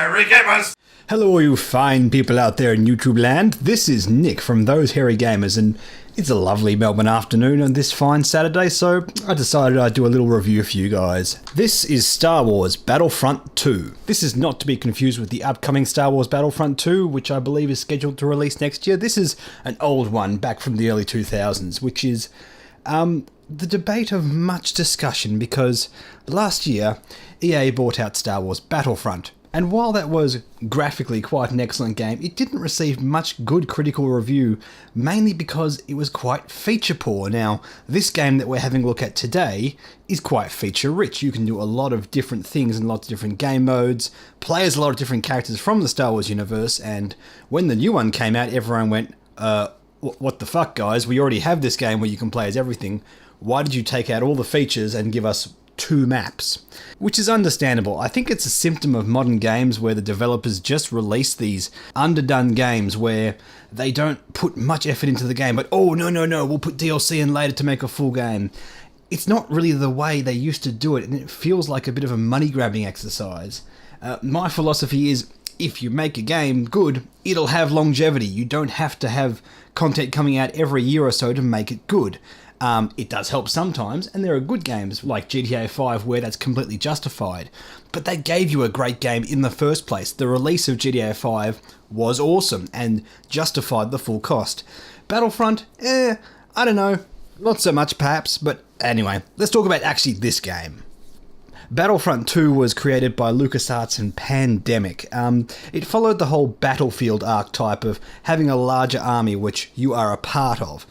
Hairy Gamers! Hello you fine people out there in YouTube land, this is Nick from Those Hairy Gamers and it's a lovely Melbourne afternoon on this fine Saturday, so I decided I'd do a little review for you guys. This is Star Wars Battlefront 2. This is not to be confused with the upcoming Star Wars Battlefront 2, which I believe is scheduled to release next year. This is an old one back from the early 2000s, which is the debate of much discussion because last year EA bought out Star Wars Battlefront. And while that was graphically quite an excellent game, it didn't receive much good critical review, mainly because it was quite feature poor. Now, this game that we're having a look at today is quite feature rich. You can do a lot of different things in lots of different game modes, play as a lot of different characters from the Star Wars universe, and when the new one came out, everyone went, what the fuck guys, we already have this game where you can play as everything. Why did you take out all the features and give us 2 maps? Which is understandable. I think it's a symptom of modern games where the developers just release these underdone games where they don't put much effort into the game, but oh no, we'll put DLC in later to make a full game. It's not really the way they used to do it, and it feels like a bit of a money grabbing exercise. My philosophy is, if you make a game good, it'll have longevity. You don't have to have content coming out every year or so to make it good. It does help sometimes, and there are good games like GTA 5 where that's completely justified. But they gave you a great game in the first place. The release of GTA 5 was awesome and justified the full cost. Battlefront, I don't know, not so much perhaps, but anyway, let's talk about actually this game. Battlefront 2 was created by LucasArts and Pandemic. It followed the whole Battlefield archetype of having a larger army which you are a part of.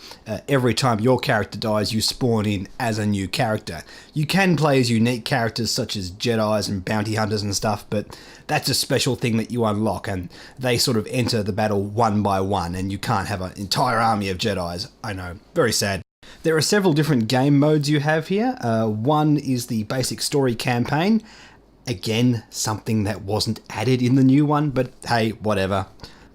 Every time your character dies, you spawn in as a new character. You can play as unique characters such as Jedis and bounty hunters and stuff, but that's a special thing that you unlock, and they sort of enter the battle one by one, and you can't have an entire army of Jedis. I know, very sad. There are several different game modes you have here. One is the basic story campaign. Again, something that wasn't added in the new one, but hey, whatever.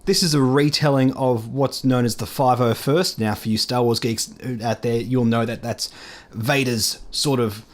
This is a retelling of what's known as the 501st. Now, for you Star Wars geeks out there, you'll know that that's Vader's sort of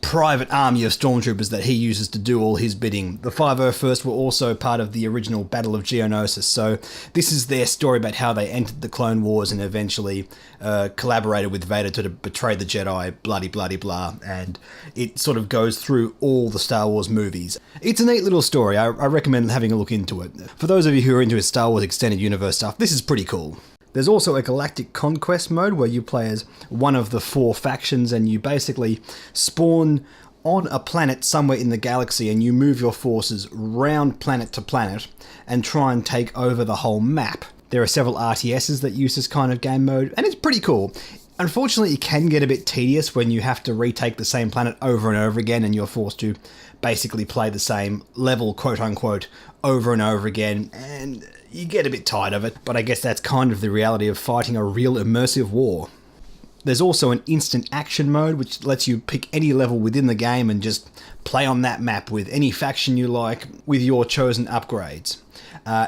private army of stormtroopers that he uses to do all his bidding. The 501st were also part of the original Battle of Geonosis, so this is their story about how they entered the Clone Wars and eventually collaborated with Vader to betray the Jedi, blah, and it sort of goes through all the Star Wars movies. It's a neat little story. I recommend having a look into it. For those of you who are into Star Wars Extended Universe stuff, this is pretty cool. There's also a Galactic Conquest mode where you play as one of the 4 factions and you basically spawn on a planet somewhere in the galaxy and you move your forces round planet to planet and try and take over the whole map. There are several RTSs that use this kind of game mode and it's pretty cool. Unfortunately, it can get a bit tedious when you have to retake the same planet over and over again and you're forced to basically play the same level, quote unquote, over and over again, and you get a bit tired of it, but I guess that's kind of the reality of fighting a real immersive war. There's also an instant action mode, which lets you pick any level within the game and just play on that map with any faction you like with your chosen upgrades.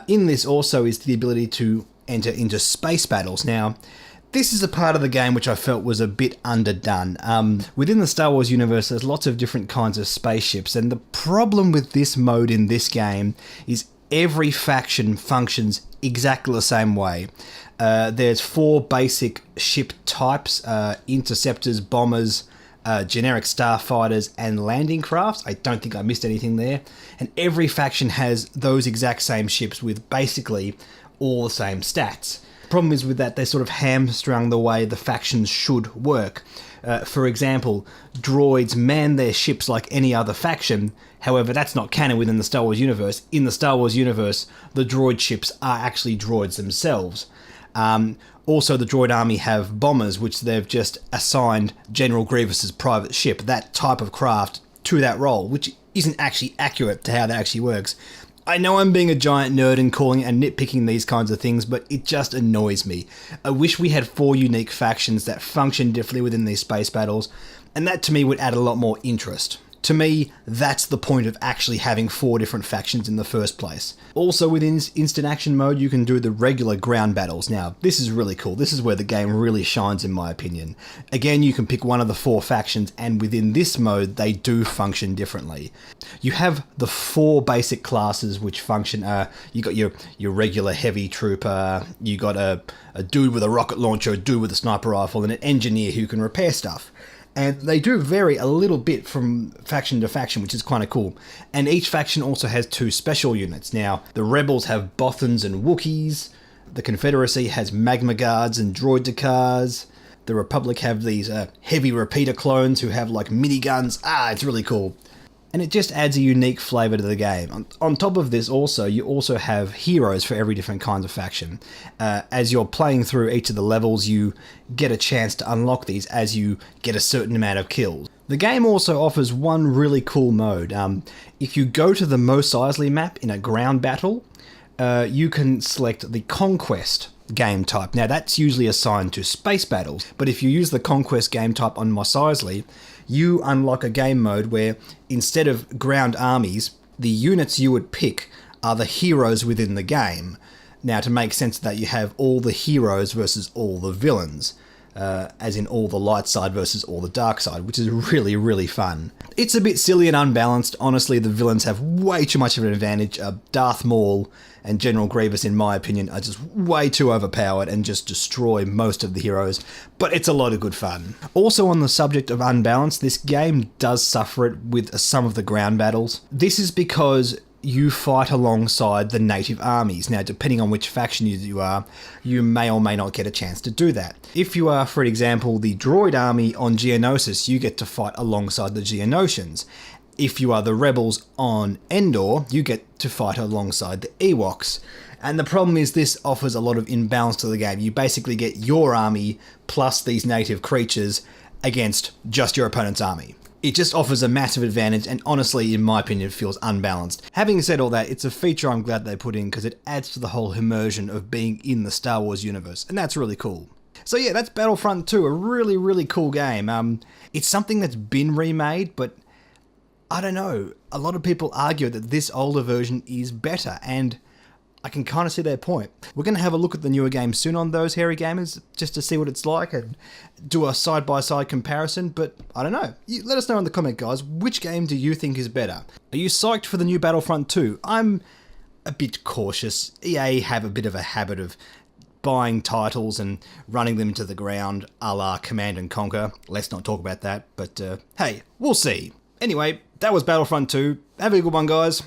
In this also is the ability to enter into space battles. Now, this is a part of the game which I felt was a bit underdone. Within the Star Wars universe, there's lots of different kinds of spaceships, and the problem with this mode in this game is every faction functions exactly the same way. There's 4 basic ship types, interceptors, bombers, generic starfighters, and landing crafts. I don't think I missed anything there. And every faction has those exact same ships with basically all the same stats. Problem is with that, they sort of hamstrung the way the factions should work. For example, droids man their ships like any other faction. However, that's not canon within the Star Wars universe. In the Star Wars universe, the droid ships are actually droids themselves. Also, the droid army have bombers, which they've just assigned General Grievous's private ship, that type of craft, to that role, which isn't actually accurate to how that actually works. I know I'm being a giant nerd and calling and nitpicking these kinds of things, but it just annoys me. I wish we had 4 unique factions that function differently within these space battles, and that to me would add a lot more interest. To me, that's the point of actually having 4 different factions in the first place. Also within instant action mode, you can do the regular ground battles. Now, this is really cool. This is where the game really shines in my opinion. Again, you can pick one of the 4 factions, and within this mode, they do function differently. You have the 4 basic classes which function. You got your regular heavy trooper, you got a dude with a rocket launcher, a dude with a sniper rifle, and an engineer who can repair stuff. And they do vary a little bit from faction to faction, which is kind of cool. And each faction also has 2 special units. Now, the Rebels have Bothans and Wookiees. The Confederacy has Magma Guards and Droidicars. The Republic have these heavy repeater clones who have like miniguns. It's really cool. And it just adds a unique flavour to the game. On top of this also, you also have heroes for every different kind of faction. As you're playing through each of the levels, you get a chance to unlock these as you get a certain amount of kills. The game also offers one really cool mode. If you go to the Mos Eisley map in a ground battle, you can select the Conquest game type. Now that's usually assigned to space battles, but if you use the Conquest game type on Mos Eisley, you unlock a game mode where instead of ground armies, the units you would pick are the heroes within the game. Now, to make sense of that, you have all the heroes versus all the villains, as in all the light side versus all the dark side, which is really, really fun. It's a bit silly and unbalanced. Honestly, the villains have way too much of an advantage. Darth Maul and General Grievous, in my opinion, are just way too overpowered and just destroy most of the heroes, but it's a lot of good fun. Also on the subject of unbalance, this game does suffer it with some of the ground battles. This is because you fight alongside the native armies. Now, depending on which faction you are, you may or may not get a chance to do that. If you are, for example, the droid army on Geonosis, you get to fight alongside the Geonosians. If you are the rebels on Endor, you get to fight alongside the Ewoks. And the problem is this offers a lot of imbalance to the game. You basically get your army plus these native creatures against just your opponent's army. It just offers a massive advantage, and honestly, in my opinion, it feels unbalanced. Having said all that, it's a feature I'm glad they put in because it adds to the whole immersion of being in the Star Wars universe, and that's really cool. So yeah, that's Battlefront 2, a really, really cool game. It's something that's been remade, but I don't know. A lot of people argue that this older version is better, and I can kind of see their point. We're going to have a look at the newer game soon on Those Hairy Gamers, just to see what it's like and do a side-by-side comparison, but I don't know. Let us know in the comment, guys, which game do you think is better? Are you psyched for the new Battlefront 2? I'm a bit cautious. EA have a bit of a habit of buying titles and running them to the ground, a la Command & Conquer. Let's not talk about that, but hey, we'll see. Anyway, that was Battlefront 2. Have a good one, guys.